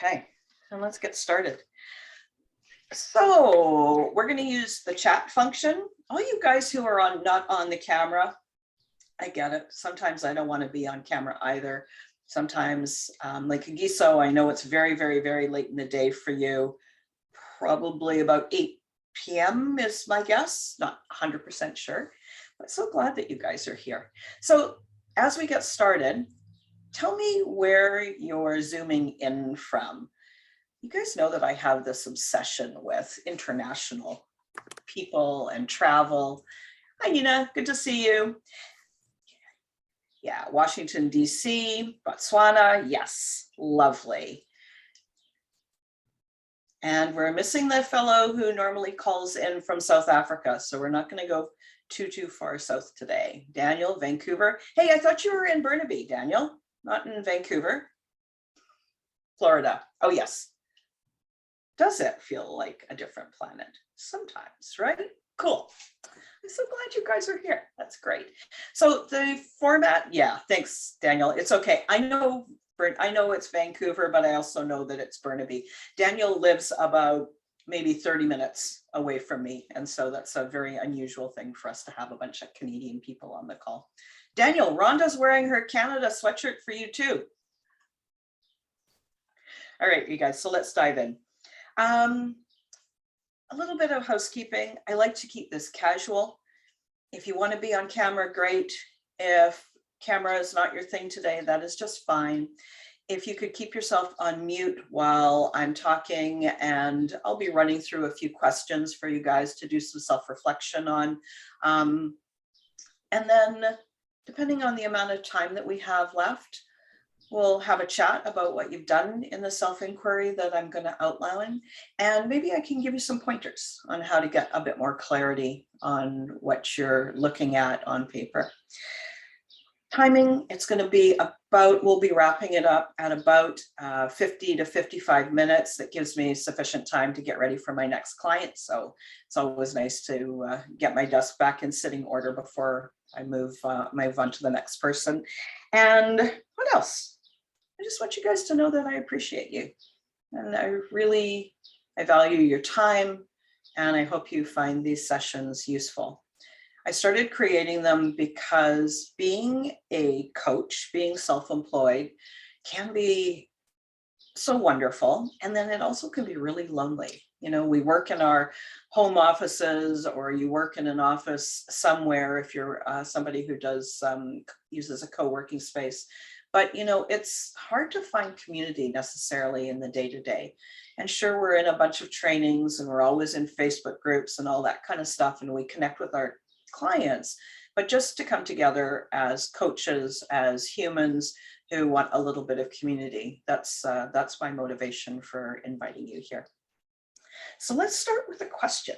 Okay, and let's get started. So we're going to use the chat function. All you guys who are not on the camera, I get it. Sometimes I don't want to be on camera either. Sometimes, like Agiso, I know it's very, very, very late in the day for you. Probably about 8 p.m. is my guess. Not 100% sure, but so glad that you guys are here. So as we get started, tell me where you're zooming in from. You guys know that I have this obsession with international people and travel. Hi, Nina, good to see you. Yeah, Washington, D.C., Botswana, yes, lovely. And we're missing the fellow who normally calls in from South Africa, so we're not going to go too far south today. Daniel, Vancouver. Hey, I thought you were in Burnaby, Daniel, not in Vancouver. Florida. Oh, yes. Does it feel like a different planet? Sometimes, right? Cool. I'm so glad you guys are here. That's great. So the format, yeah, thanks, Daniel. It's okay. I know it's Vancouver, but I also know that it's Burnaby. Daniel lives about maybe 30 minutes away from me. And so that's a very unusual thing for us to have a bunch of Canadian people on the call. Daniel, Rhonda's wearing her Canada sweatshirt for you too. All right, you guys, so let's dive in. A little bit of housekeeping. I like to keep this casual. If you want to be on camera, great. If camera is not your thing today, that is just fine. If you could keep yourself on mute while I'm talking, and I'll be running through a few questions for you guys to do some self-reflection on. And then depending on the amount of time that we have left, we'll have a chat about what you've done in the self-inquiry that I'm going to outline. And maybe I can give you some pointers on how to get a bit more clarity on what you're looking at on paper. Timing, it's going to be about, we'll be wrapping it up at about 50 to 55 minutes. That gives me sufficient time to get ready for my next client. So it's always nice to get my desk back in sitting order before I move on to the next person. And what else? I just want you guys to know that I appreciate you. And I value your time, and I hope you find these sessions useful. I started creating them because being a coach, being self-employed, can be so wonderful. And then it also can be really lonely. You know, we work in our home offices, or you work in an office somewhere if you're somebody who uses a co-working space. But, you know, it's hard to find community necessarily in the day-to-day. And sure, we're in a bunch of trainings and we're always in Facebook groups and all that kind of stuff, and we connect with our clients. But just to come together as coaches, as humans who want a little bit of community, that's my motivation for inviting you here. So let's start with a question.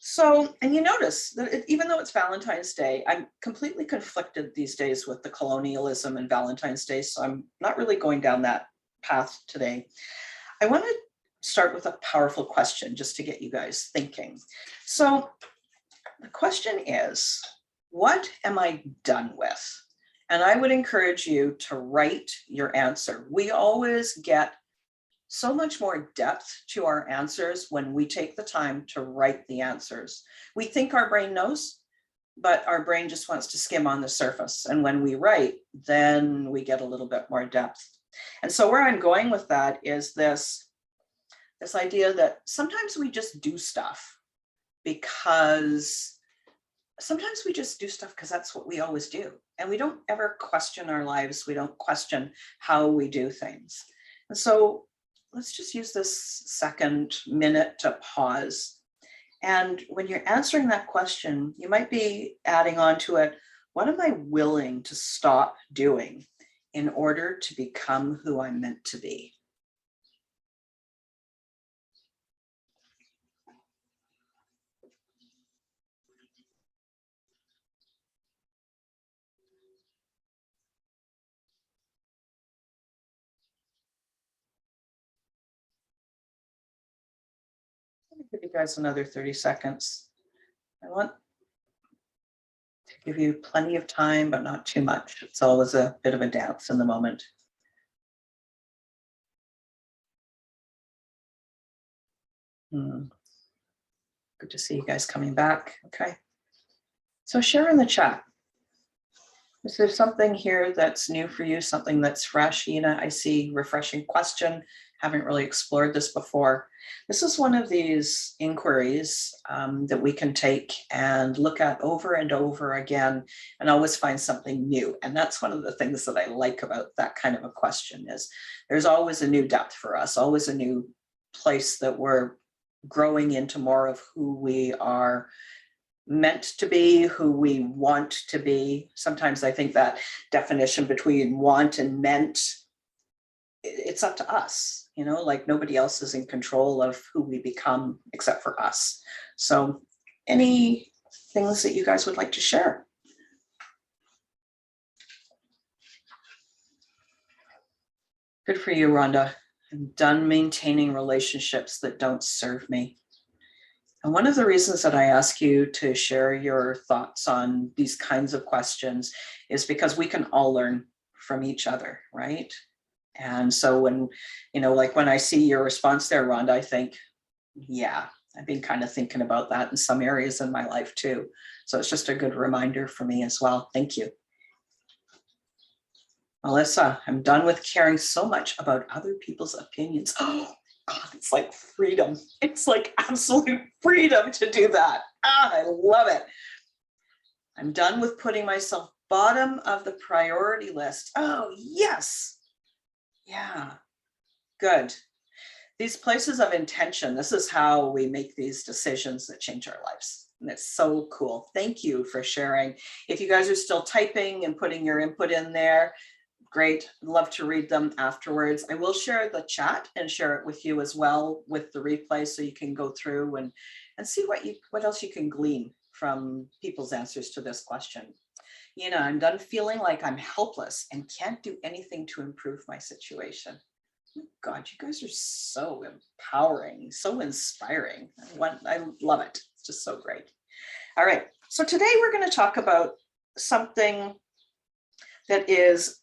So, and you notice that even though it's Valentine's Day, I'm completely conflicted these days with the colonialism and Valentine's Day, so I'm not really going down that path today. I want to start with a powerful question just to get you guys thinking. So the question is, what am I done with? And I would encourage you to write your answer. We always get so much more depth to our answers when we take the time to write the answers. We think our brain knows, but our brain just wants to skim on the surface. And when we write, then we get a little bit more depth. And so where I'm going with that is this idea that sometimes we just do stuff because that's what we always do. And we don't ever question our lives. We don't question how we do things. And so let's just use this second minute to pause. And when you're answering that question, you might be adding on to it, what am I willing to stop doing in order to become who I'm meant to be? Give you guys another 30 seconds. I want to give you plenty of time, but not too much. It's always a bit of a dance in the moment. Good to see you guys coming back. Okay. So share in the chat. Is there something here that's new for you, something that's fresh? Ina, I see refreshing question. Haven't really explored this before. This is one of these inquiries that we can take and look at over and over again and always find something new. And that's one of the things that I like about that kind of a question is there's always a new depth for us, always a new place that we're growing into more of who we are meant to be, who we want to be. Sometimes I think that definition between want and meant, it's up to us, you know, like nobody else is in control of who we become except for us. So any things that you guys would like to share? Good for you, Rhonda. I'm done maintaining relationships that don't serve me. And one of the reasons that I ask you to share your thoughts on these kinds of questions is because we can all learn from each other, right? And so when, you know, like when I see your response there, Rhonda, I think, yeah, I've been kind of thinking about that in some areas in my life too. So it's just a good reminder for me as well. Thank you. Melissa, I'm done with caring so much about other people's opinions. Oh, God, it's like freedom. It's like absolute freedom to do that. I love it. I'm done with putting myself bottom of the priority list. Oh, yes. Yeah, good. These places of intention, this is how we make these decisions that change our lives. And it's so cool. Thank you for sharing. If you guys are still typing and putting your input in there, great. Love to read them afterwards. I will share the chat and share it with you as well with the replay so you can go through and see what else you can glean from people's answers to this question. You know, I'm done feeling like I'm helpless and can't do anything to improve my situation. God, you guys are so empowering, so inspiring. I love it. It's just so great. All right. So today we're going to talk about something that is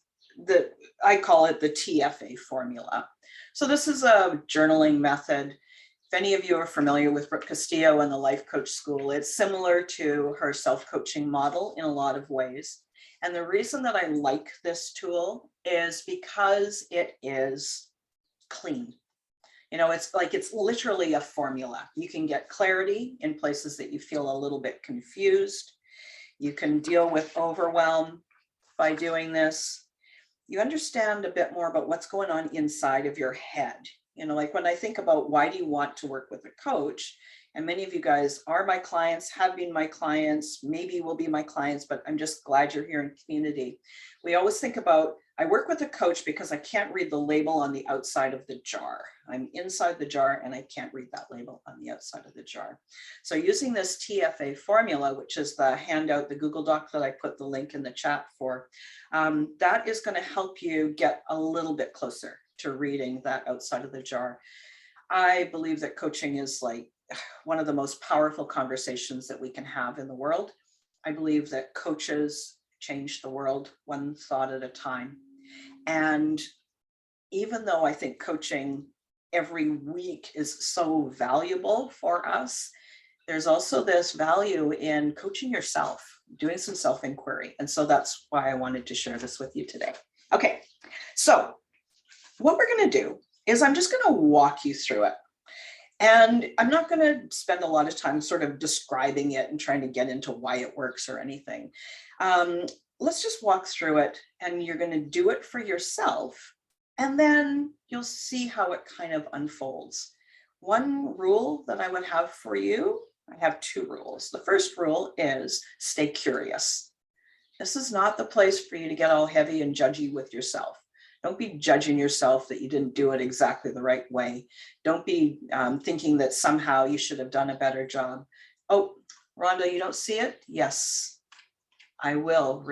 I call it the TFA formula. So this is a journaling method. If any of you are familiar with Brooke Castillo and the Life Coach School, it's similar to her self-coaching model in a lot of ways. And the reason that I like this tool is because it is clean. You know, it's literally a formula. You can get clarity in places that you feel a little bit confused. You can deal with overwhelm by doing this. You understand a bit more about what's going on inside of your head. You know, like when I think about why do you want to work with a coach, and many of you guys are my clients, have been my clients, maybe will be my clients, but I'm just glad you're here in community. We always think about, I work with a coach because I can't read the label on the outside of the jar. I'm inside the jar and I can't read that label on the outside of the jar. So using this TFA formula, which is the handout, the Google Doc that I put the link in the chat for, that is going to help you get a little bit closer to reading that outside of the jar. I believe that coaching is like one of the most powerful conversations that we can have in the world. I believe that coaches change the world one thought at a time. And even though I think coaching every week is so valuable for us, there's also this value in coaching yourself, doing some self-inquiry. And so that's why I wanted to share this with you today. Okay, so what we're going to do is I'm just going to walk you through it. And I'm not going to spend a lot of time sort of describing it and trying to get into why it works or anything. Let's just walk through it, and you're going to do it for yourself. And then you'll see how it kind of unfolds. One rule that I would have for you, I have two rules. The first rule is stay curious. This is not the place for you to get all heavy and judgy with yourself. Don't be judging yourself that you didn't do it exactly the right way. Don't be thinking that somehow you should have done a better job. Oh, Rhonda, you don't see it? Yes, I will.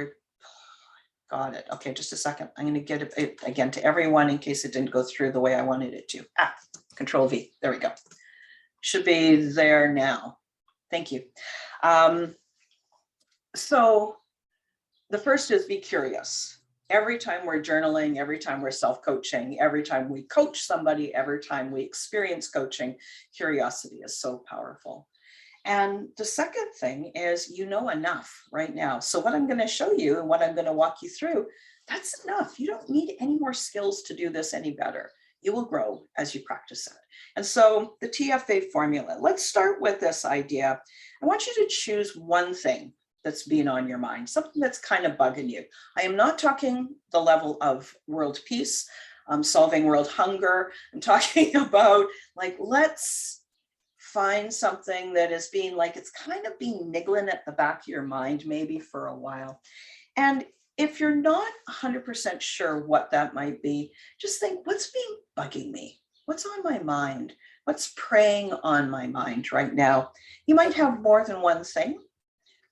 Got it. Okay, just a second. I'm going to get it again to everyone in case it didn't go through the way I wanted it to. Control V. There we go. Should be there now. Thank you. So the first is be curious. Every time we're journaling, every time we're self-coaching, every time we coach somebody, every time we experience coaching, curiosity is so powerful. And the second thing is, you know enough right now. So what I'm going to show you and what I'm going to walk you through, that's enough. You don't need any more skills to do this any better. You will grow as you practice it. And so the TFA formula, let's start with this idea. I want you to choose one thing that's been on your mind, something that's kind of bugging you. I am not talking the level of world peace, solving world hunger. I'm talking about like, let's find something that is being like, it's kind of being niggling at the back of your mind, maybe for a while. And if you're not 100% sure what that might be, just think, what's being bugging me? What's on my mind? What's preying on my mind right now? You might have more than one thing.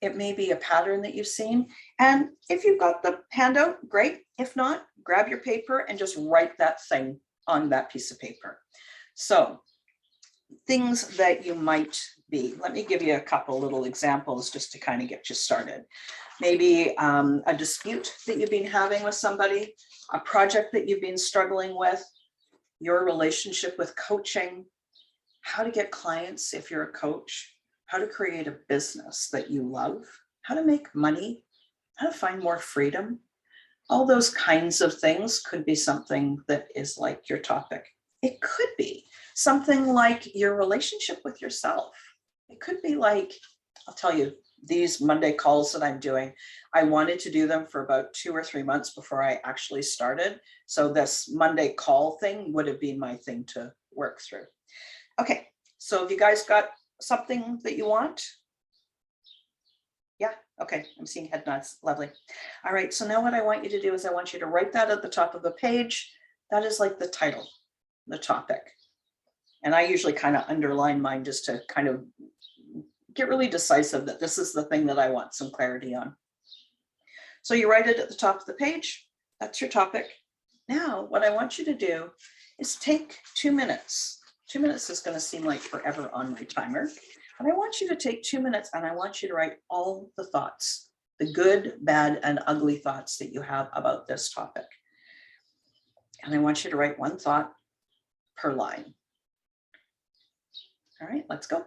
It may be a pattern that you've seen. And if you've got the handout, great. If not, grab your paper and just write that thing on that piece of paper. So things that you might be, let me give you a couple little examples just to kind of get you started. Maybe a dispute that you've been having with somebody, a project that you've been struggling with, your relationship with coaching, how to get clients if you're a coach, how to create a business that you love, how to make money, how to find more freedom. All those kinds of things could be something that is like your topic. It could be something like your relationship with yourself. It could be like, I'll tell you, these Monday calls that I'm doing, I wanted to do them for about 2 or 3 months before I actually started. So this Monday call thing would have been my thing to work through. Okay, so have you guys got something that you want? Yeah, okay, I'm seeing head nods, lovely. All right, so now what I want you to do is I want you to write that at the top of the page. That is like the title, the topic. And I usually kind of underline mine just to kind of get really decisive that this is the thing that I want some clarity on. So you write it at the top of the page. That's your topic. Now, what I want you to do is take 2 minutes. 2 minutes is going to seem like forever on my timer, but I want you to take 2 minutes and I want you to write all the thoughts, the good, bad, and ugly thoughts that you have about this topic. And I want you to write one thought per line. All right, let's go.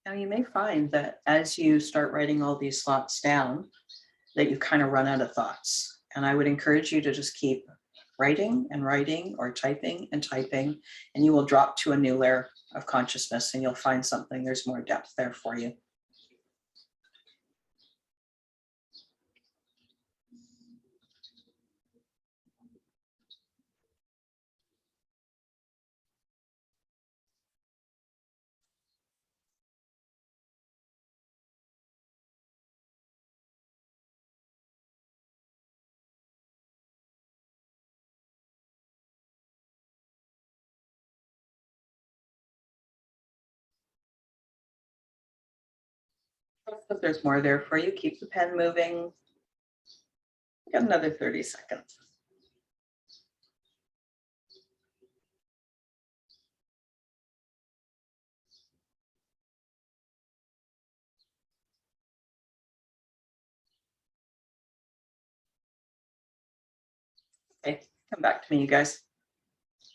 Now you may find that as you start writing all these thoughts down, that you kind of run out of thoughts. And I would encourage you to just keep writing and writing or typing and typing, and you will drop to a new layer of consciousness and you'll find something, there's more depth there for you. If there's more there for you, keep the pen moving. Got another 30 seconds. Okay, come back to me, you guys.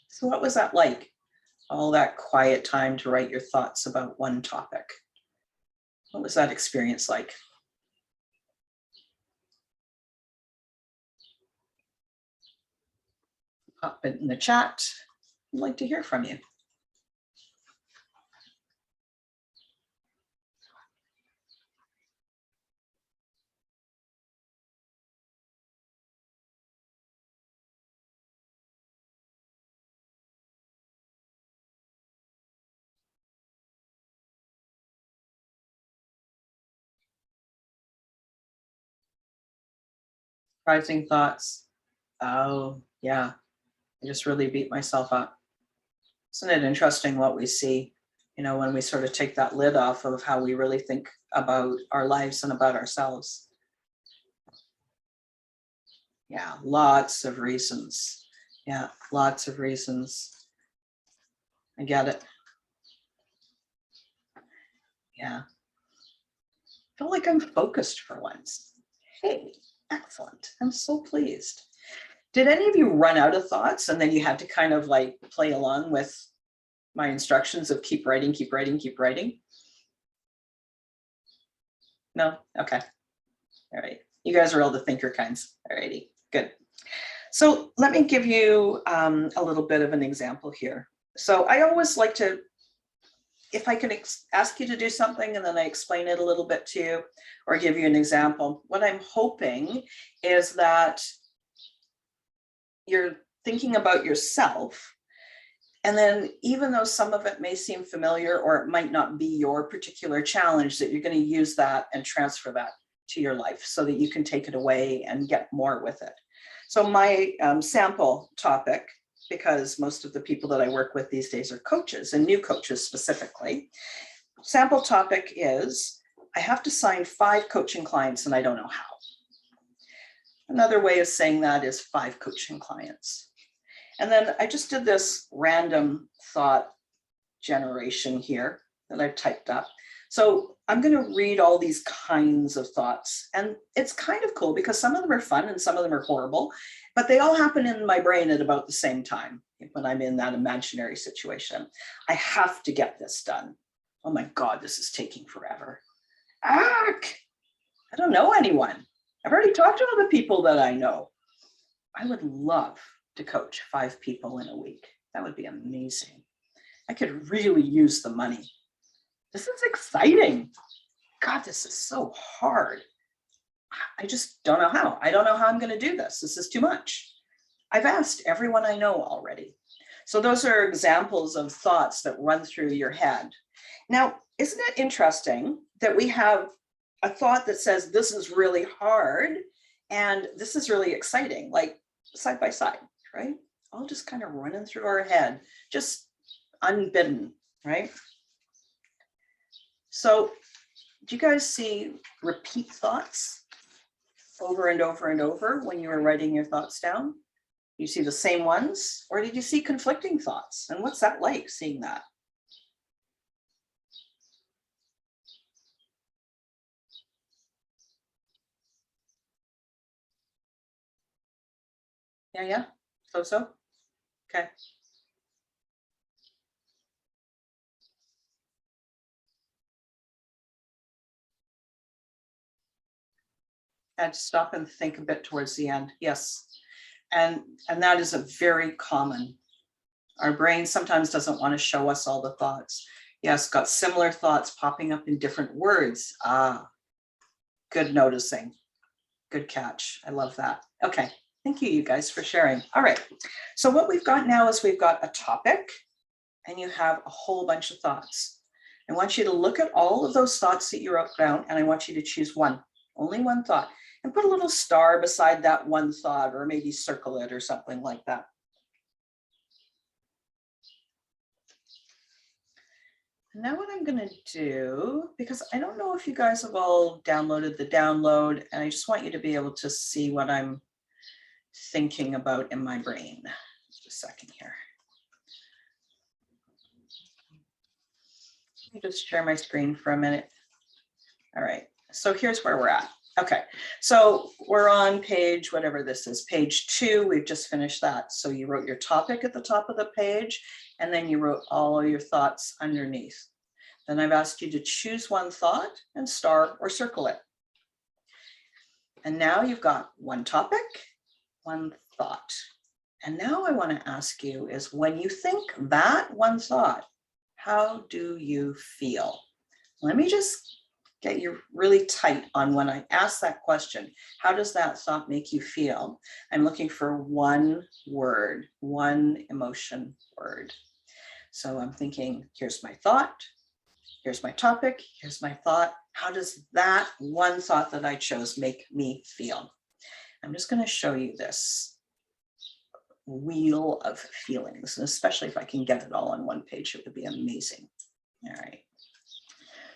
So what was that like? All that quiet time to write your thoughts about one topic. What was that experience like? Pop it in the chat. I'd like to hear from you. Surprising thoughts. Oh, yeah. I just really beat myself up. Isn't it interesting what we see, you know, when we sort of take that lid off of how we really think about our lives and about ourselves? Yeah, lots of reasons. Yeah, lots of reasons. I get it. Yeah. I feel like I'm focused for once. Hey, excellent. I'm so pleased. Did any of you run out of thoughts and then you had to kind of like play along with my instructions of keep writing, keep writing, keep writing? No? Okay. All right. You guys are all the thinker kinds. All righty. Good. So let me give you a little bit of an example here. So I always like to, if I can ask you to do something and then I explain it a little bit to you or give you an example, what I'm hoping is that you're thinking about yourself. And then even though some of it may seem familiar or it might not be your particular challenge, that you're going to use that and transfer that to your life so that you can take it away and get more with it. So my sample topic, because most of the people that I work with these days are coaches and new coaches specifically, sample topic is, I have to sign 5 coaching clients and I don't know how. Another way of saying that is 5 coaching clients. And then I just did this random thought generation here that I've typed up. So I'm going to read all these kinds of thoughts. And it's kind of cool because some of them are fun and some of them are horrible, but they all happen in my brain at about the same time when I'm in that imaginary situation. I have to get this done. Oh my God, this is taking forever. Ark! I don't know anyone. I've already talked to other people that I know. I would love to coach 5 people in a week. That would be amazing. I could really use the money. This is exciting. God, this is so hard. I just don't know how. I don't know how I'm going to do this. This is too much. I've asked everyone I know already. So those are examples of thoughts that run through your head. Now, isn't it interesting that we have a thought that says this is really hard and this is really exciting, like side by side, right? All just kind of running through our head, just unbidden, right? So do you guys see repeat thoughts over and over and over when you were writing your thoughts down? You see the same ones, or did you see conflicting thoughts? And what's that like, seeing that? Yeah. So? Okay. And stop and think a bit towards the end. Yes. And that is a very common. Our brain sometimes doesn't want to show us all the thoughts. Yes, got similar thoughts popping up in different words. Ah, good noticing. Good catch. I love that. Okay. Thank you, you guys, for sharing. All right. So what we've got now is we've got a topic and you have a whole bunch of thoughts. I want you to look at all of those thoughts that you wrote down and I want you to choose one, only one thought, and put a little star beside that one thought or maybe circle it or something like that. Now what I'm going to do, because I don't know if you guys have all downloaded the download, and I just want you to be able to see what I'm thinking about in my brain. Just a second here. Let me just share my screen for a minute. All right, so here's where we're at. Okay, so we're on page, whatever this is, page 2. We've just finished that. So you wrote your topic at the top of the page, and then you wrote all of your thoughts underneath. Then I've asked you to choose one thought and star or circle it. And now you've got one topic, one thought. And now I want to ask you is, when you think that one thought, how do you feel? Let me just get you really tight on when I ask that question. How does that thought make you feel? I'm looking for one word, one emotion word. So I'm thinking, here's my thought, here's my topic, here's my thought. How does that one thought that I chose make me feel? I'm just going to show you this wheel of feelings, and especially if I can get it all on one page, it would be amazing. All right.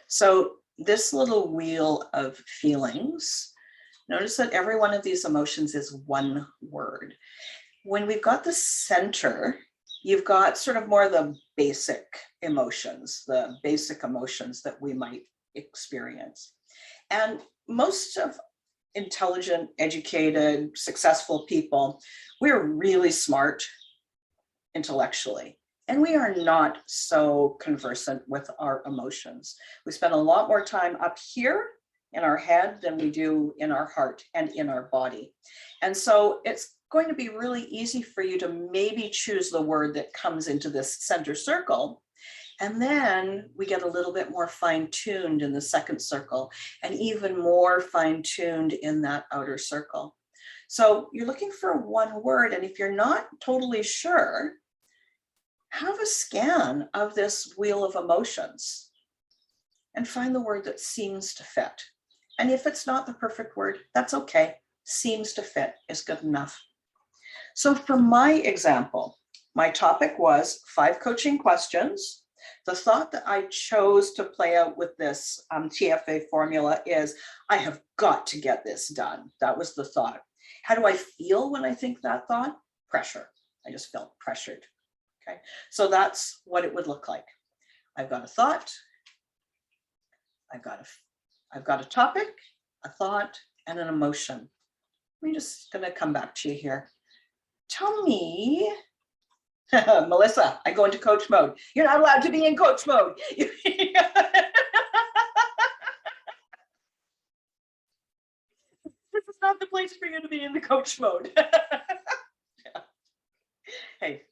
So this little wheel of feelings Notice that every one of these emotions is one word. When we've got the center, you've got sort of more of the basic emotions that we might experience. And most of intelligent, educated, successful people, we're really smart intellectually, and we are not so conversant with our emotions. We spend a lot more time up here in our head than we do in our heart and in our body. And so it's going to be really easy for you to maybe choose the word that comes into this center circle. And then we get a little bit more fine-tuned in the second circle, and even more fine-tuned in that outer circle. So you're looking for one word, and if you're not totally sure, have a scan of this wheel of emotions and find the word that seems to fit. And if it's not the perfect word, that's okay. Seems to fit is good enough. So for my example, my topic was 5 coaching questions. The thought that I chose to play out with this TFA formula is, I have got to get this done. That was the thought. How do I feel when I think that thought? Pressure. I just felt pressured. Okay, so that's what it would look like. I've got a thought, I've got a topic, a thought, and an emotion. I'm just gonna come back to you here. Tell me, Melissa, I go into coach mode. You're not allowed to be in coach mode. This is not the place for you to be in the coach mode. Hey,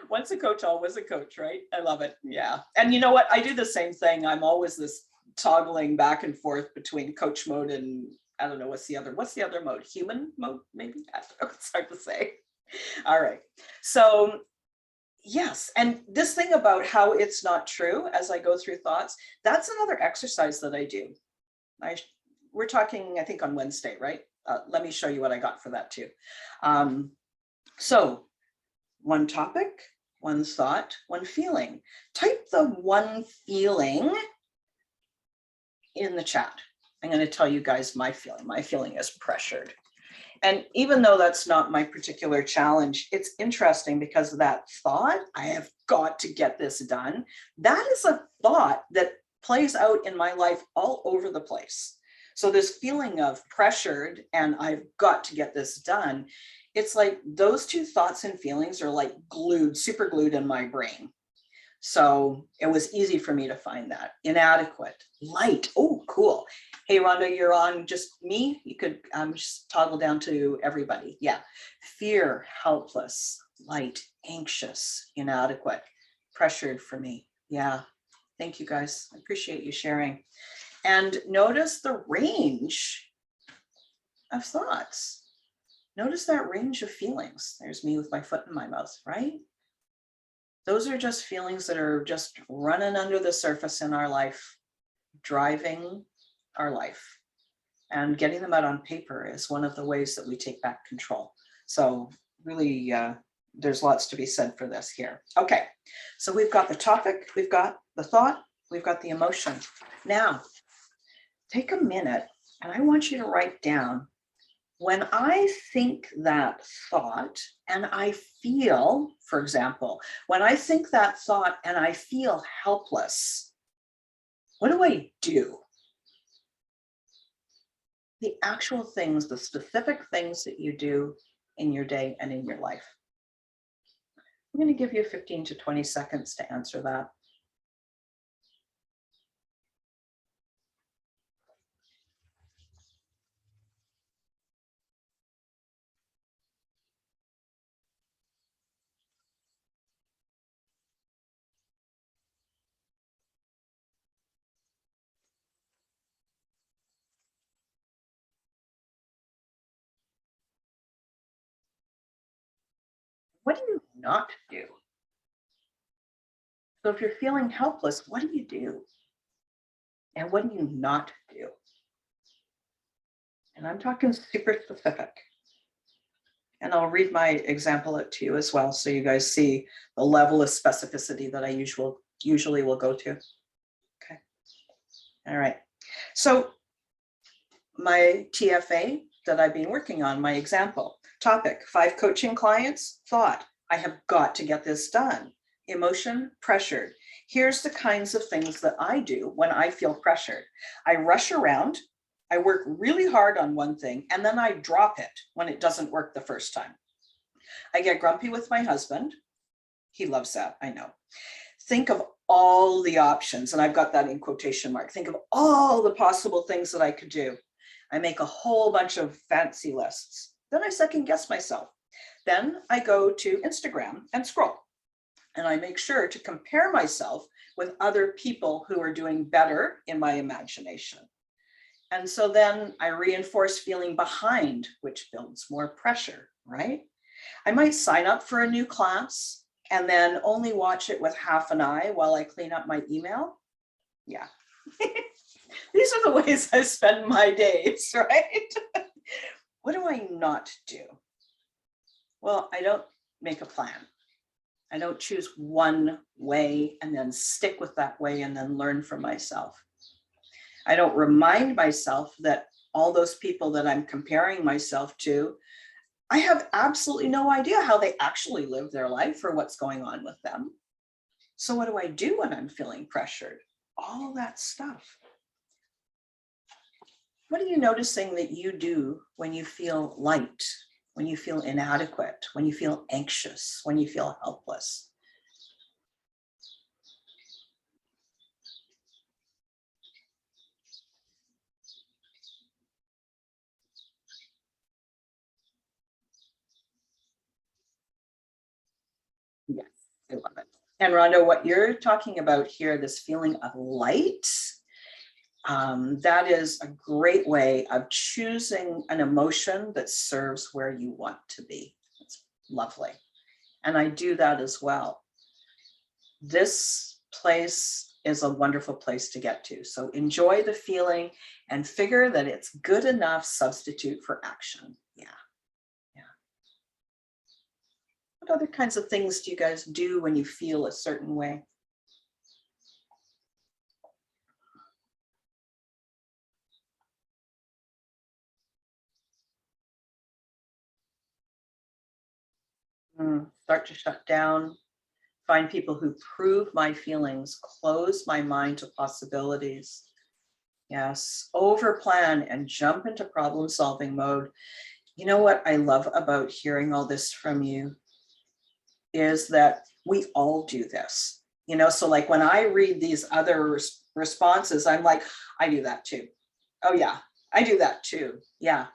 once a coach, always a coach, right? I love it. Yeah. And you know what? I do the same thing. I'm always this toggling back and forth between coach mode and I don't know, what's the other mode? Human mode, maybe? I don't know. It's hard to say. All right. So yes. And this thing about how it's not true as I go through thoughts, that's another exercise that I do. We're talking, I think on Wednesday, right? Let me show you what I got for that too. So one topic, one thought, one feeling. Type the one feeling in the chat. I'm going to tell you guys my feeling. My feeling is pressured. And even though that's not my particular challenge, it's interesting because that thought, I have got to get this done, that is a thought that plays out in my life all over the place. So this feeling of pressured and I've got to get this done, it's like those two thoughts and feelings are like glued, super glued in my brain. So it was easy for me to find that. Inadequate, light, oh, cool. Hey, Rhonda, you're on just me. You could just toggle down to everybody. Yeah, fear, helpless, light, anxious, inadequate, pressured for me. Yeah, thank you guys. I appreciate you sharing. And notice the range of thoughts. Notice that range of feelings. There's me with my foot in my mouth, right? Those are just feelings that are just running under the surface in our life, driving our life. And getting them out on paper is one of the ways that we take back control. So really, there's lots to be said for this here. Okay, so we've got the topic, we've got the thought, we've got the emotion. Now, take a minute and I want you to write down, when I think that thought and I feel, for example, when I think that thought and I feel helpless, what do I do? The actual things, the specific things that you do in your day and in your life. I'm going to give you 15 to 20 seconds to answer that. What do you not do? So if you're feeling helpless, what do you do? And what do you not do? And I'm talking super specific. And I'll read my example out to you as well, so you guys see the level of specificity that I usually will go to. Okay. All right. So my TFA that I've been working on, my example. Topic, 5 coaching clients. Thought, I have got to get this done. Emotion, pressured. Here's the kinds of things that I do when I feel pressured. I rush around, I work really hard on one thing, and then I drop it when it doesn't work the first time. I get grumpy with my husband. He loves that, I know. Think of all the options, and I've got that in quotation mark. Think of all the possible things that I could do. I make a whole bunch of fancy lists. Then I second guess myself. Then I go to Instagram and scroll. And I make sure to compare myself with other people who are doing better in my imagination. And so then I reinforce feeling behind, which builds more pressure, right? I might sign up for a new class and then only watch it with half an eye while I clean up my email. Yeah. These are the ways I spend my days, right? What do I not do? Well, I don't make a plan. I don't choose one way and then stick with that way and then learn from myself. I don't remind myself that all those people that I'm comparing myself to, I have absolutely no idea how they actually live their life or what's going on with them. So what do I do when I'm feeling pressured? All that stuff. What are you noticing that you do when you feel light, when you feel inadequate, when you feel anxious, when you feel helpless? Yes, I love it. And Rhonda, what you're talking about here, this feeling of light, that is a great way of choosing an emotion that serves where you want to be. It's lovely. And I do that as well. This place is a wonderful place to get to. So enjoy the feeling and figure that it's good enough substitute for action. Yeah. Yeah. What other kinds of things do you guys do when you feel a certain way? Start to shut down, find people who prove my feelings, close my mind to possibilities. Yes, overplan and jump into problem solving mode. You know what I love about hearing all this from you is that we all do this. You know, so like when I read these other responses, I'm like, I do that too. Oh yeah, I do that too. Yeah.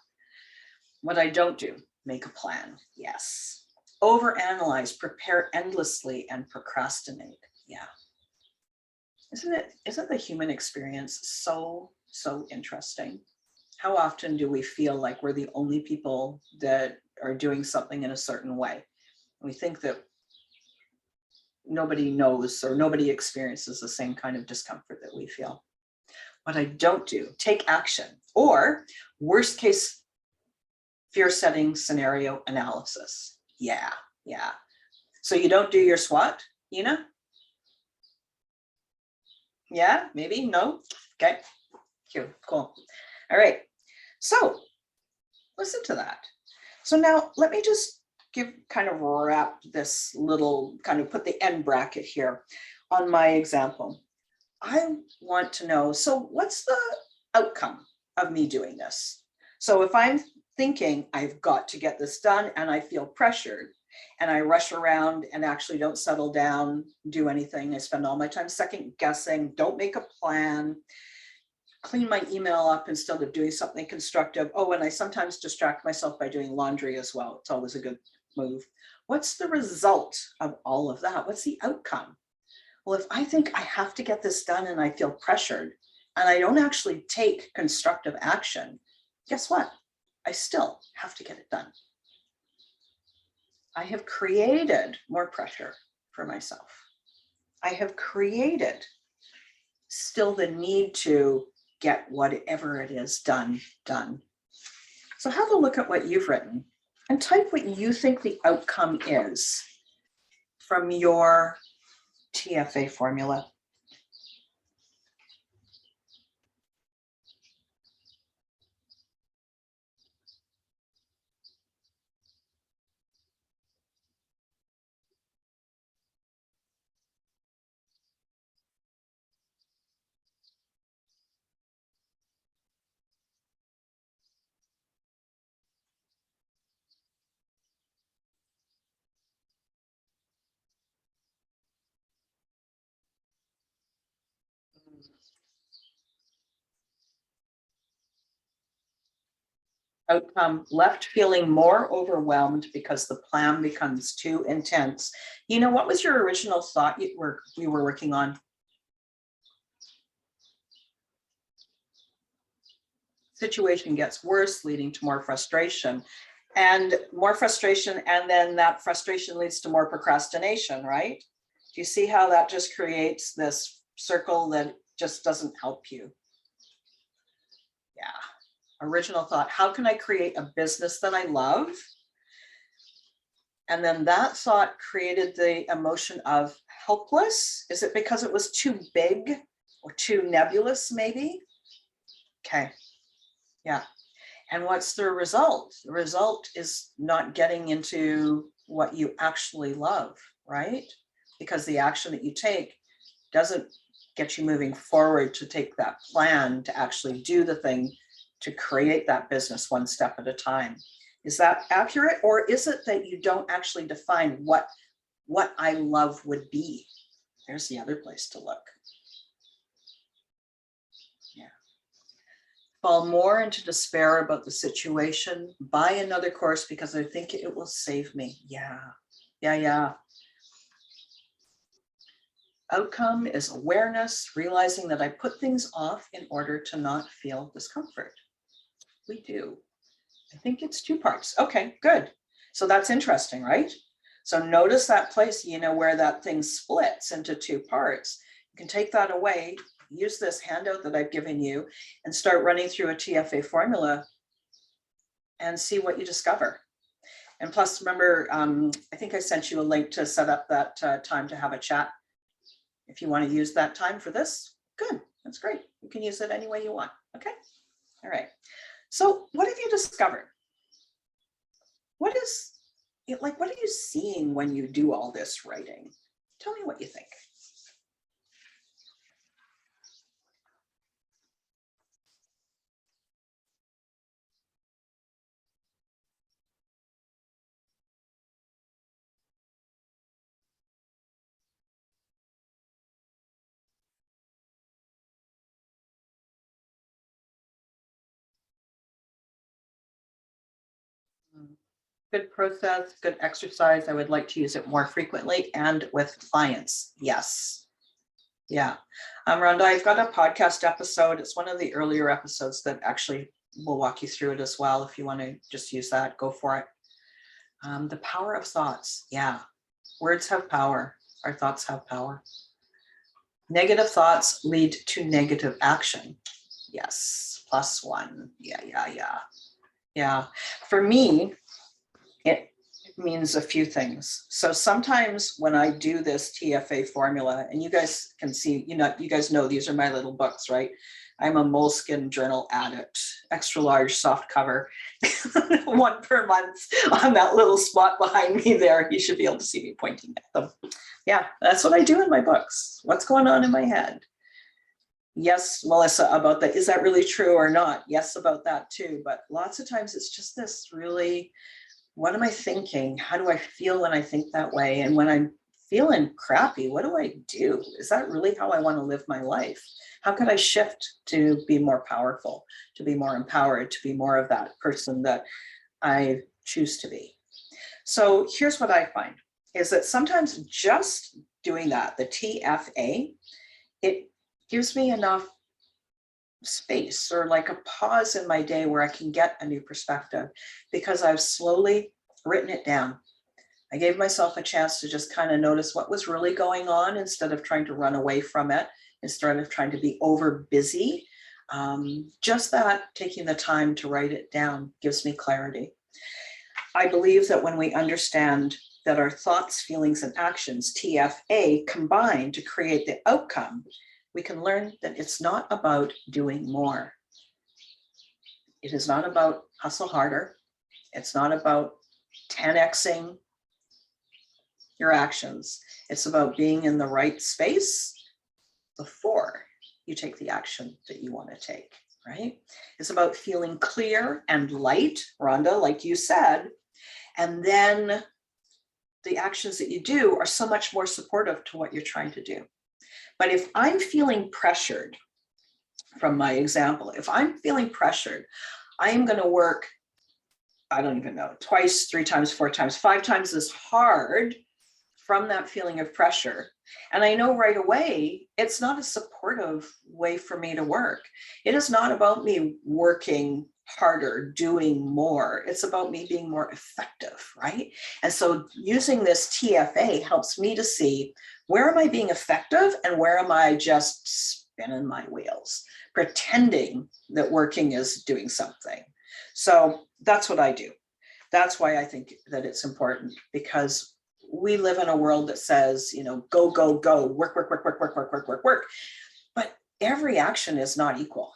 What I don't do, make a plan. Yes. Overanalyze, prepare endlessly, and procrastinate. Yeah. Isn't the human experience so interesting? How often do we feel like we're the only people that are doing something in a certain way? We think that nobody knows or nobody experiences the same kind of discomfort that we feel. What I don't do, take action, or worst case fear setting scenario analysis. Yeah. So you don't do your SWOT, Ina? Yeah, maybe, no? Okay, cool. All right, so listen to that. So now let me just wrap this little, put the end bracket here on my example. I want to know, so what's the outcome of me doing this? So if I'm thinking I've got to get this done and I feel pressured and I rush around and actually don't settle down, do anything, I spend all my time second guessing, don't make a plan, clean my email up instead of doing something constructive. Oh, and I sometimes distract myself by doing laundry as well. It's always a good move. What's the result of all of that? What's the outcome? Well, if I think I have to get this done and I feel pressured and I don't actually take constructive action, guess what? I still have to get it done. I have created more pressure for myself. I have created still the need to get whatever it is done. So have a look at what you've written and type what you think the outcome is from your TFA formula. Outcome, left feeling more overwhelmed because the plan becomes too intense. You know, what was your original thought we were working on? Situation gets worse, leading to more frustration. And more frustration, and then that frustration leads to more procrastination, right? Do you see how that just creates this circle that just doesn't help you? Yeah. Original thought, how can I create a business that I love? And then that thought created the emotion of helpless. Is it because it was too big or too nebulous, maybe? Okay. Yeah. And what's the result? The result is not getting into what you actually love, right? Because the action that you take doesn't get you moving forward to take that plan to actually do the thing to create that business one step at a time. Is that accurate? Or is it that you don't actually define what I love would be? There's the other place to look. Yeah. Fall more into despair about the situation, buy another course because I think it will save me. Yeah. Outcome is awareness, realizing that I put things off in order to not feel discomfort. We do. I think it's 2 parts. Okay, good. So that's interesting, right? So notice that place, you know, where that thing splits into 2 parts. You can take that away, use this handout that I've given you, and start running through a TFA formula and see what you discover. And plus, remember, I think I sent you a link to set up that time to have a chat. If you want to use that time for this, good, that's great. You can use it any way you want, okay? All right. So what have you discovered? What is it like? What are you seeing when you do all this writing? Tell me what you think. Good process, good exercise. I would like to use it more frequently and with clients. Yes. Yeah. Rhonda, I've got a podcast episode. It's one of the earlier episodes that actually will walk you through it as well. If you want to just use that, go for it. The power of thoughts. Yeah. Words have power. Our thoughts have power. Negative thoughts lead to negative action. Yes. +1. Yeah. For me, it means a few things. So sometimes when I do this TFA formula, and you guys can see, you guys know these are my little books, right? I'm a Moleskine journal addict, extra large soft cover, 1 per month on that little spot behind me there. You should be able to see me pointing at them. Yeah, that's what I do in my books. What's going on in my head? Yes, Melissa, about that. Is that really true or not? Yes, about that too. But lots of times it's just this really, what am I thinking? How do I feel when I think that way? And when I'm feeling crappy, what do I do? Is that really how I want to live my life? How can I shift to be more powerful, to be more empowered, to be more of that person that I choose to be? So here's what I find is that sometimes just doing that, the TFA, it gives me enough space or like a pause in my day where I can get a new perspective because I've slowly written it down. I gave myself a chance to just kind of notice what was really going on instead of trying to run away from it, instead of trying to be over busy. Just that taking the time to write it down gives me clarity. I believe that when we understand that our thoughts, feelings, and actions, TFA, combine to create the outcome, we can learn that it's not about doing more. It is not about hustle harder. It's not about 10xing your actions. It's about being in the right space before you take the action that you want to take, right? It's about feeling clear and light, Rhonda, like you said, and then the actions that you do are so much more supportive to what you're trying to do. But if I'm feeling pressured, from my example, if I'm feeling pressured, I am going to work I don't even know, twice, 3 times, 4 times, 5 times as hard from that feeling of pressure. And I know right away, it's not a supportive way for me to work. It is not about me working harder, doing more. It's about me being more effective, right? And so using this TFA helps me to see, where am I being effective and where am I just spinning my wheels, pretending that working is doing something. So that's what I do. That's why I think that it's important, because we live in a world that says, you know, go, go, go, work, work, work, work, work, work, work, work, work. But every action is not equal.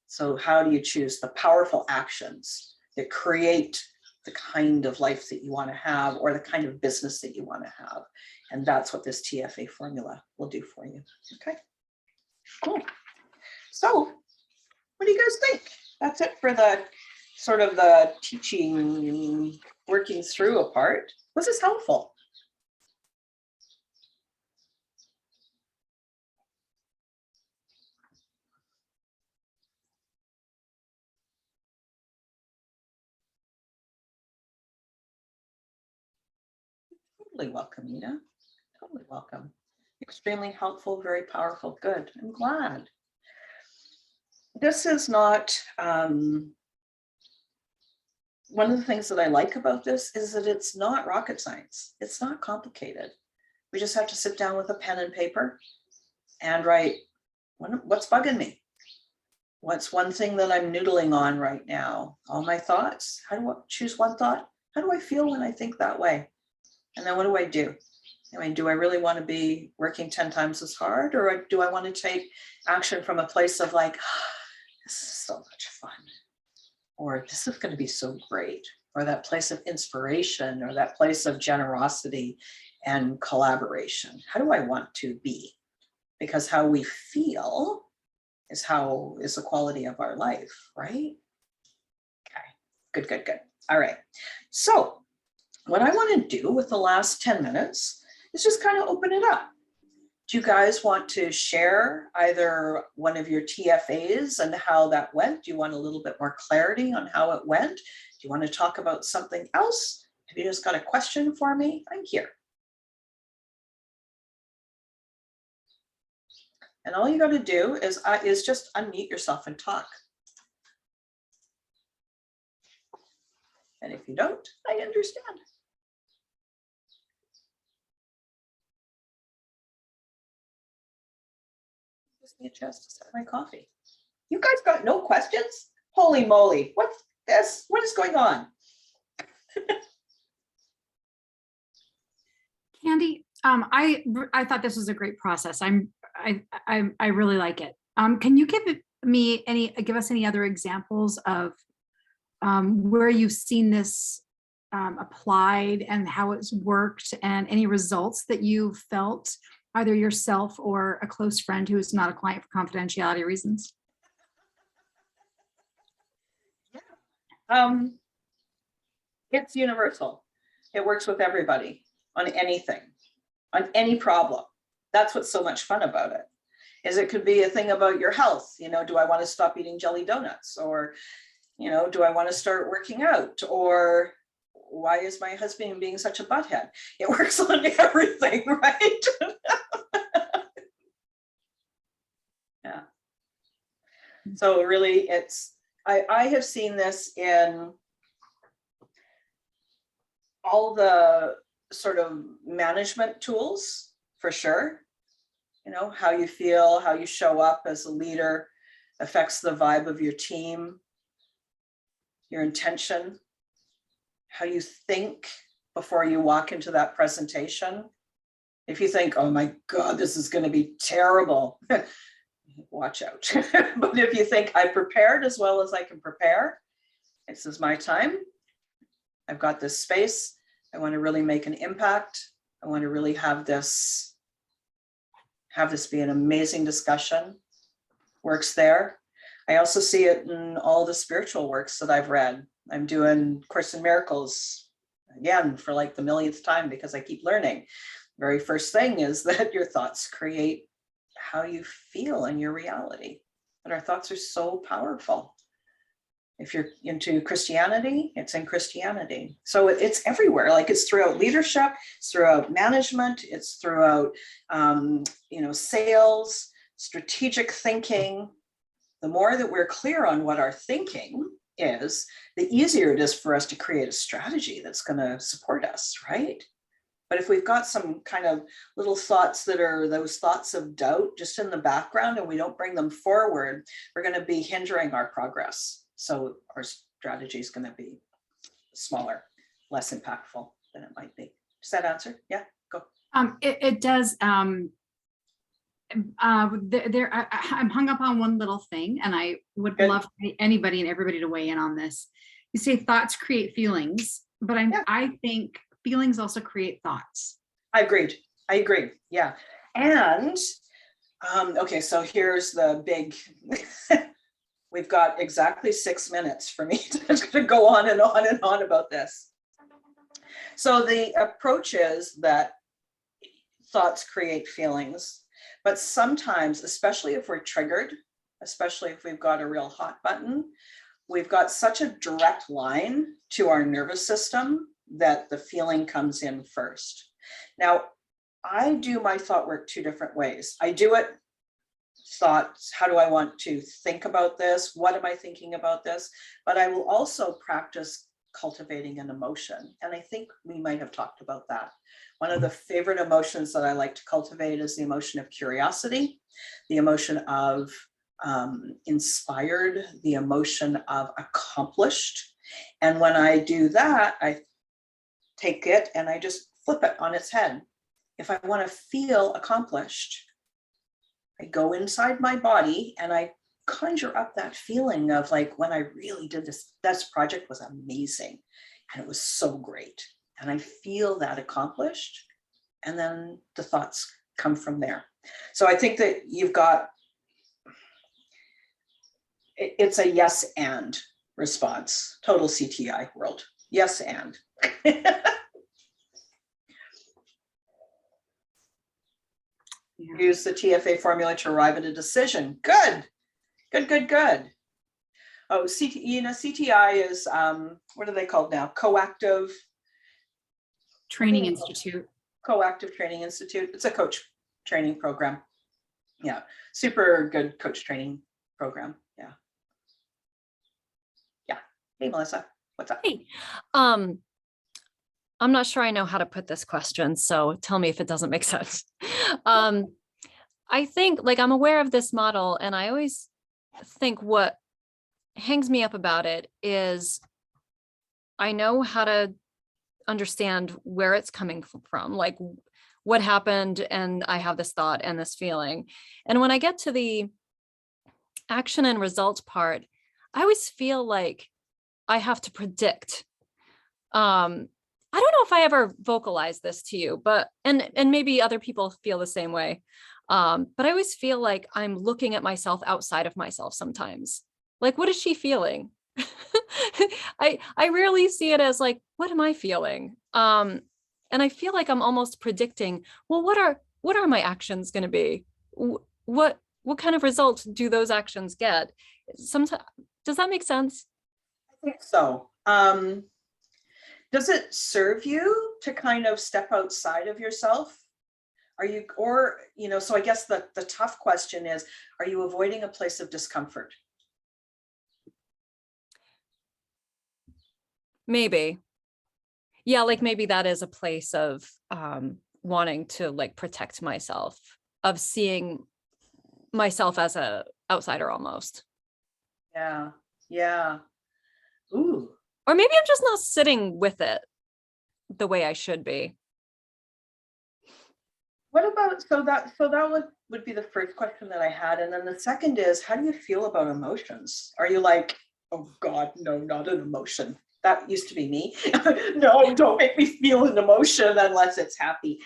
So how do you choose the powerful actions that create the kind of life that you want to have, or the kind of business that you want to have? And that's what this TFA formula will do for you. Okay, cool. So what do you guys think? That's it for the sort of the teaching, working through a part. Was this helpful? Totally welcome, Nina. Totally welcome. Extremely helpful, very powerful. Good. I'm glad. This is not, one of the things that I like about this is that it's not rocket science. It's not complicated. We just have to sit down with a pen and paper and write, what's bugging me? What's one thing that I'm noodling on right now? All my thoughts. How do I choose one thought? How do I feel when I think that way? And then what do I do? I mean, do I really want to be working 10 times as hard, or do I want to take action from a place of like, this is so much fun, or this is going to be so great, or that place of inspiration, or that place of generosity and collaboration? How do I want to be? Because how we feel is the quality of our life, right? Okay, good, good, good. All right. So what I want to do with the last 10 minutes is just kind of open it up. Do you guys want to share either one of your TFAs and how that went? Do you want a little bit more clarity on how it went? Do you want to talk about something else? Have you just got a question for me? I'm here. And all you got to do is just unmute yourself and talk. And if you don't, I understand. Gives me a chance to set my coffee. You guys got no questions? Holy moly, what's this? What is going on? Candy, I thought this was a great process. I really like it. Can you give us any other examples of where you've seen this applied and how it's worked, and any results that you've felt, either yourself or a close friend who is not a client for confidentiality reasons? Yeah. It's universal. It works with everybody on anything, on any problem. That's what's so much fun about it, is it could be a thing about your health. You know, do I want to stop eating jelly donuts? Or, you know, do I want to start working out? Or why is my husband being such a butthead? It works on everything, right? Yeah. So really, I have seen this in all the sort of management tools, for sure. You know, how you feel, how you show up as a leader affects the vibe of your team, your intention, how you think before you walk into that presentation. If you think, oh my God, this is going to be terrible, watch out. But if you think, I prepared as well as I can prepare, this is my time, I've got this space, I want to really make an impact, I want to really have this be an amazing discussion, works there. I also see it in all the spiritual works that I've read. I'm doing Course in Miracles again for like the millionth time because I keep learning. Very first thing is that your thoughts create how you feel in your reality. And our thoughts are so powerful. If you're into Christianity, it's in Christianity. So it's everywhere. Like it's throughout leadership, it's throughout management, it's throughout, sales, strategic thinking. The more that we're clear on what our thinking is, the easier it is for us to create a strategy that's going to support us, right? But if we've got some kind of little thoughts that are those thoughts of doubt just in the background and we don't bring them forward, we're going to be hindering our progress. So our strategy is going to be smaller, less impactful than it might be. Does that answer? Yeah, go. It does. I'm hung up on one little thing, and I would Good. love anybody and everybody to weigh in on this. You say thoughts create feelings, but I think feelings also create thoughts. I agree. Yeah. And okay, so here's the big we've got exactly 6 minutes for me to go on and on and on about this. So the approach is that thoughts create feelings, but sometimes, especially if we're triggered, especially if we've got a real hot button, we've got such a direct line to our nervous system that the feeling comes in first. Now, I do my thought work 2 different ways. I do it thoughts, how do I want to think about this? What am I thinking about this? But I will also practice cultivating an emotion. And I think we might have talked about that. One of the favorite emotions that I like to cultivate is the emotion of curiosity, the emotion of inspired, the emotion of accomplished. And when I do that, I take it and I just flip it on its head. If I want to feel accomplished, I go inside my body and I conjure up that feeling of like when I really did this project was amazing and it was so great. And I feel that accomplished. And then the thoughts come from there. So I think that you've got, it's a yes and response, total CTI world. Yes and. Yeah. Use the TFA formula to arrive at a decision. Good. Oh, CTI is, what are they called now? Coactive Training Institute. Coactive Training Institute. It's a coach training program. Yeah, super good coach training program. Yeah. Hey, Melissa, what's up? Hey, I'm not sure I know how to put this question, so tell me if it doesn't make sense. I think like I'm aware of this model, and I always think what hangs me up about it is I know how to understand where it's coming from, like what happened, and I have this thought and this feeling. And when I get to the action and results part, I always feel like I have to predict. I don't know if I ever vocalized this to you, but and maybe other people feel the same way. But I always feel like I'm looking at myself outside of myself sometimes. Like, what is she feeling? I rarely see it as like, what am I feeling? And I feel like I'm almost predicting, well, what are my actions going to be? What kind of results do those actions get? Sometimes, does that make sense? I think so. Does it serve you to kind of step outside of yourself? Are you, or, so I guess the tough question is, are you avoiding a place of discomfort? Maybe. Yeah, like maybe that is a place of wanting to like protect myself, of seeing myself as a outsider almost. Yeah. Ooh. Or maybe I'm just not sitting with it the way I should be. What about, so that would be the first question that I had. And then the second is, how do you feel about emotions? Are you like, oh God, no, not an emotion. That used to be me. No, don't make me feel an emotion unless it's happy.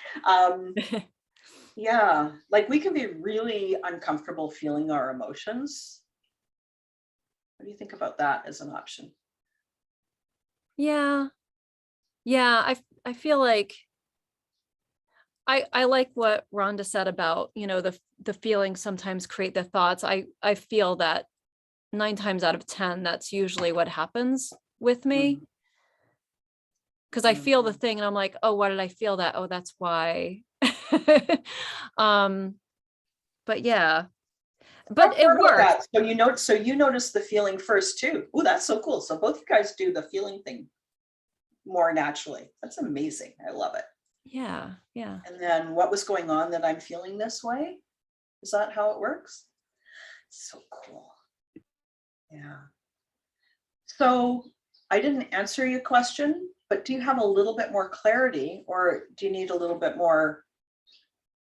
Yeah, like we can be really uncomfortable feeling our emotions. What do you think about that as an option? Yeah. I feel like I like what Rhonda said about, the feelings sometimes create the thoughts. I feel that 9 times out of 10, that's usually what happens with me. Because I feel the thing and I'm like, oh, why did I feel that? Oh, that's why. But yeah, but Talk it more about works. that. So you notice the feeling first too. Oh, that's so cool. So both you guys do the feeling thing more naturally. That's amazing. I love it. Yeah, yeah. And then what was going on that I'm feeling this way? Is that how it works? So cool. Yeah. So I didn't answer your question, but do you have a little bit more clarity, or do you need a little bit more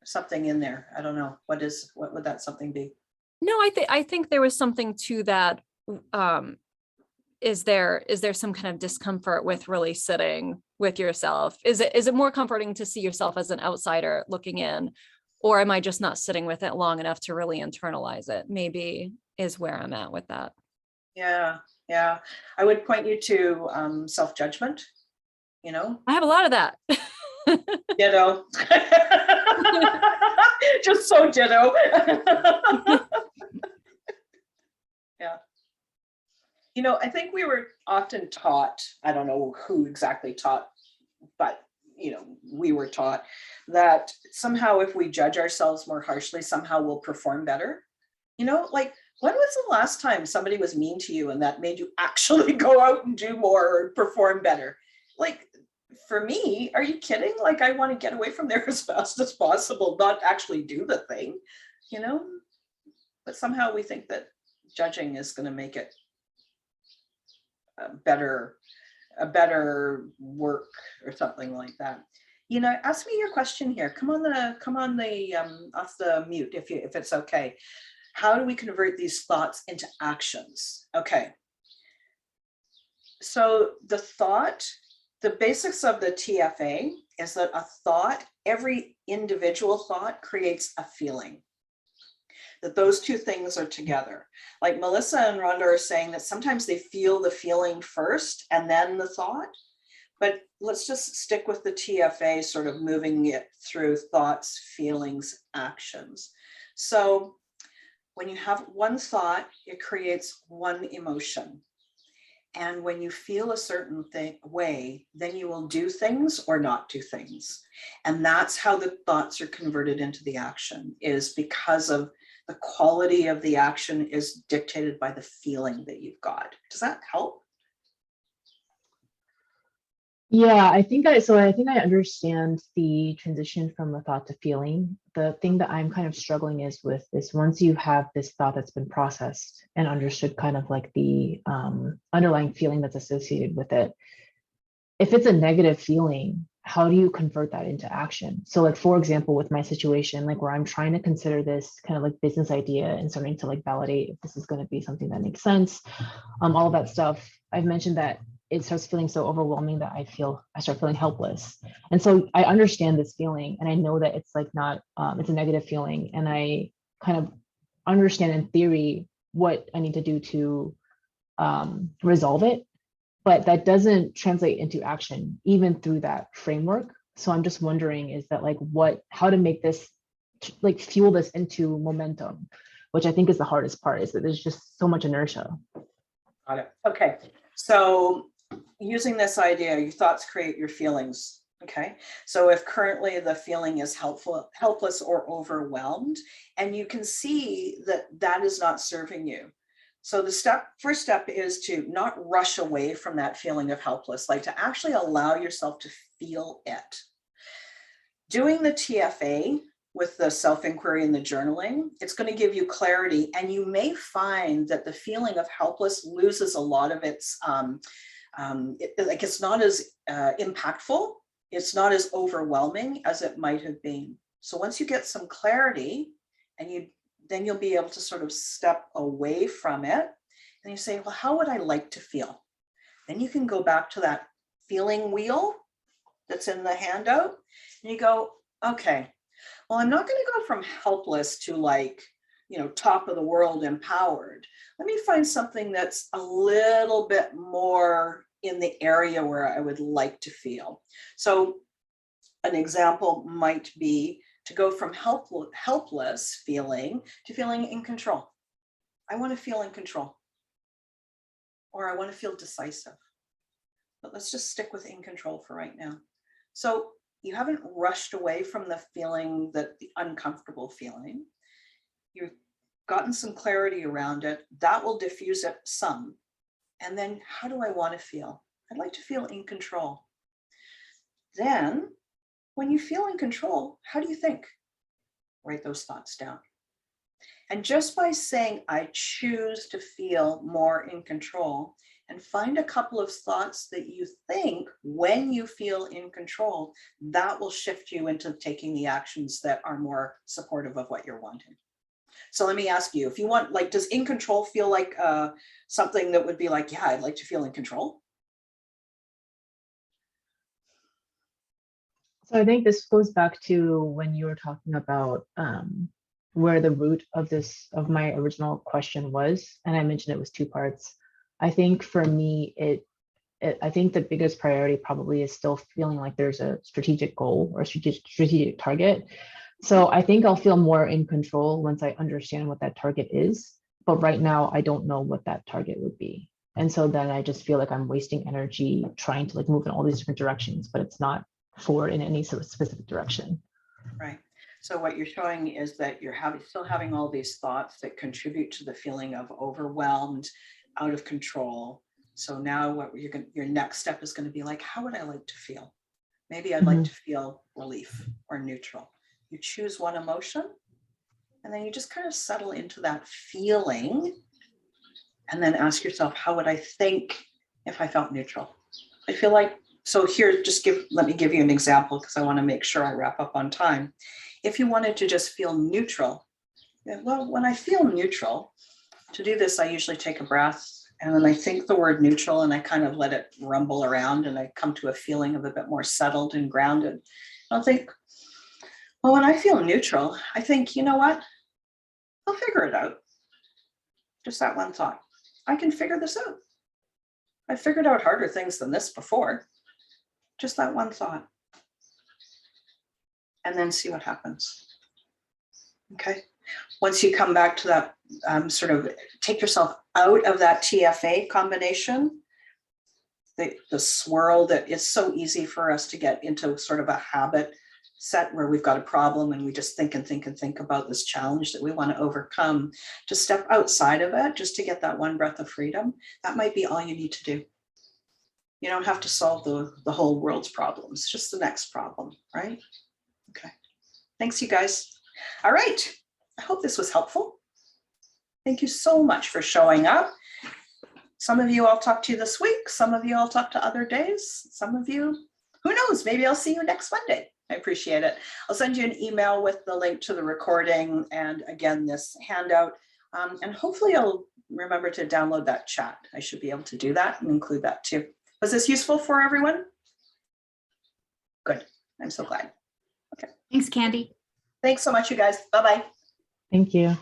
something in there? I don't know. What would that something be? No, I think there was something to that. Is there some kind of discomfort with really sitting with yourself? Is it more comforting to see yourself as an outsider looking in, or am I just not sitting with it long enough to really internalize it? Maybe is where I'm at with that. Yeah, yeah. I would point you to self-judgment, you know, I have a lot of that. ditto. Just so ditto. Yeah. You know, I think we were often taught, I don't know who exactly taught, but you know, we were taught that somehow if we judge ourselves more harshly, somehow we'll perform better. You know, like when was the last time somebody was mean to you and that made you actually go out and do more or perform better? Like for me, are you kidding? Like I want to get away from there as fast as possible, not actually do the thing, you know? But somehow we think that judging is going to make it a better work or something like that. You know, ask me your question here. Come on the off the mute if it's okay. How do we convert these thoughts into actions? Okay. So the basics of the TFA is that a thought, every individual thought creates a feeling. That those two things are together. Like Melissa and Rhonda are saying that sometimes they feel the feeling first and then the thought, but let's just stick with the TFA, sort of moving it through thoughts, feelings, actions. So when you have one thought, it creates one emotion. And when you feel a certain way, then you will do things or not do things. And that's how the thoughts are converted into the action, is because of the quality of the action is dictated by the feeling that you've got. Does that help? Yeah, I think I understand the transition from the thought to feeling. The thing that I'm kind of struggling with is once you have this thought that's been processed and understood kind of like the underlying feeling that's associated with it, if it's a negative feeling, how do you convert that into action? So like, for example, with my situation, like where I'm trying to consider this kind of like business idea and starting to like validate if this is going to be something that makes sense, all of that stuff, I've mentioned that it starts feeling so overwhelming that I start feeling helpless. And so I understand this feeling and I know that it's like not, it's a negative feeling. And I kind of understand in theory what I need to do to resolve it, but that doesn't translate into action even through that framework. So I'm just wondering, is that like how to make this, like fuel this into momentum, which I think is the hardest part, is that there's just so much inertia. Got it. Okay. So using this idea, your thoughts create your feelings. Okay. So if currently the feeling is helpless or overwhelmed, and you can see that that is not serving you. So the first step is to not rush away from that feeling of helpless, like to actually allow yourself to feel it. Doing the TFA with the self-inquiry and the journaling, it's going to give you clarity, and you may find that the feeling of helpless loses a lot of its, it's not as impactful, it's not as overwhelming as it might have been. So once you get some clarity, and then you'll be able to sort of step away from it, and you say, well, how would I like to feel? Then you can go back to that feeling wheel that's in the handout, and you go, okay, well, I'm not going to go from helpless to like, top of the world empowered. Let me find something that's a little bit more in the area where I would like to feel. So an example might be to go from helpless feeling to feeling in control. I want to feel in control. or I want to feel decisive. But let's just stick with in control for right now. So you haven't rushed away from the feeling, that the uncomfortable feeling. You've gotten some clarity around it. That will diffuse it some. And then how do I want to feel? I'd like to feel in control. Then when you feel in control, how do you think? Write those thoughts down. And just by saying, I choose to feel more in control, and find a couple of thoughts that you think when you feel in control, that will shift you into taking the actions that are more supportive of what you're wanting. So let me ask you, if you want, like, does in control feel like something that would be like, yeah, I'd like to feel in control? So I think this goes back to when you were talking about where the root of my original question was, and I mentioned it was two parts. I think for me, I think the biggest priority probably is still feeling like there's a strategic goal or strategic target. So I think I'll feel more in control once I understand what that target is. But right now, I don't know what that target would be. And so then I just feel like I'm wasting energy trying to like move in all these different directions, but it's not forward in any sort of specific direction. Right. So what you're showing is that you're still having all these thoughts that contribute to the feeling of overwhelmed, out of control. So now what your next step is going to be like, how would I like to feel? Maybe I'd like to feel relief or neutral. You choose one emotion, and then you just kind of settle into that feeling, and then ask yourself, how would I think if I felt neutral? I feel like, so here, let me give you an example, because I want to make sure I wrap up on time. If you wanted to just feel neutral, well, when I feel neutral, to do this, I usually take a breath, and then I think the word neutral, and I kind of let it rumble around, and I come to a feeling of a bit more settled and grounded. I'll think, well, when I feel neutral, I think, you know what? I'll figure it out. Just that one thought. I can figure this out. I figured out harder things than this before. Just that one thought. And then see what happens. Okay. Once you come back to that, sort of take yourself out of that TFA combination, the swirl that is so easy for us to get into sort of a habit set where we've got a problem and we just think and think and think about this challenge that we want to overcome, to step outside of it, just to get that one breath of freedom. That might be all you need to do. You don't have to solve the whole world's problems, just the next problem, right? Okay. Thanks, you guys. All right. I hope this was helpful. Thank you so much for showing up. Some of you I'll talk to you this week. Some of you I'll talk to other days. Some of you, who knows, maybe I'll see you next Monday. I appreciate it. I'll send you an email with the link to the recording and again, this handout. And hopefully I'll remember to download that chat. I should be able to do that and include that too. Was this useful for everyone? Good. I'm so glad. Okay. Thanks, Candy. Thanks so much, you guys. Bye-bye. Thank you.